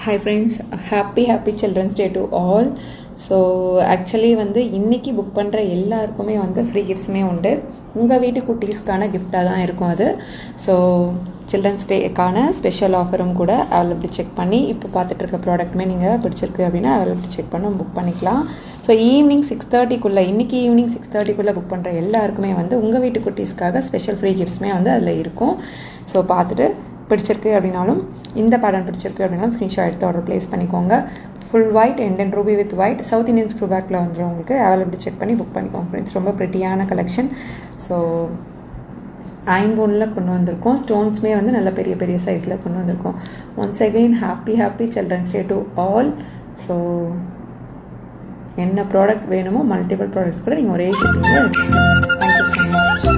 Hi friends, happy Children's Day to all. So actually இன்றைக்கி book பண்ணுற எல்லாருக்குமே free கிஃப்ட்ஸுமே உண்டு. உங்கள் வீட்டு குட்டீஸ்க்கான கிஃப்டாக தான் இருக்கும் அது. ஸோ சில்ட்ரன்ஸ் டேக்கான ஸ்பெஷல் ஆஃபரும் கூட அவைலபிலிட்டி செக் பண்ணி இப்போ பார்த்துட்ருக்க ப்ராடக்ட்டுமே நீங்கள் பிடிச்சிருக்கு அப்படின்னா அவைலபிலிட்டி செக் பண்ணி புக் பண்ணிக்கலாம். ஸோ ஈவினிங் 6:30 இன்றைக்கி ஈவினிங் 6:30 புக் பண்ணுற எல்லாருக்குமே உங்கள் வீட்டு குட்டீஸ்க்காக ஸ்பெஷல் ஃப்ரீ கிஃப்ட்ஸுமே அதில் இருக்கும். ஸோ பார்த்துட்டு பிடிச்சிருக்கு அப்படின்னாலும் இந்த பேட்டர்ன் பிடிச்சிருக்கு அப்படின்னாலும் ஸ்க்ரீன்ஷாட் எடுத்து ஆர்டர் ப்ளேஸ் பண்ணிக்கோங்க. Full white and then Ruby with white south Indian screw பேக்கில் வந்துடும். உங்களுக்கு அவைலபிலிட்டி செக் பண்ணி புக் பண்ணிக்கோங்க ஃப்ரெண்ட்ஸ். ரொம்ப ப்ரிட்டியான கலெக்ஷன். ஸோ ஐம்போனில் கொண்டு வந்திருக்கோம். ஸ்டோன்ஸுமே நல்ல பெரிய பெரிய சைஸில் கொண்டு வந்திருக்கோம். Once again happy children's day to all. So என்ன ப்ராடக்ட் வேணுமோ மல்டிபிள் ப்ராடக்ட்ஸ் கூட நீங்கள் ஒரே ஷிப்பிங்கில். Thank you so much.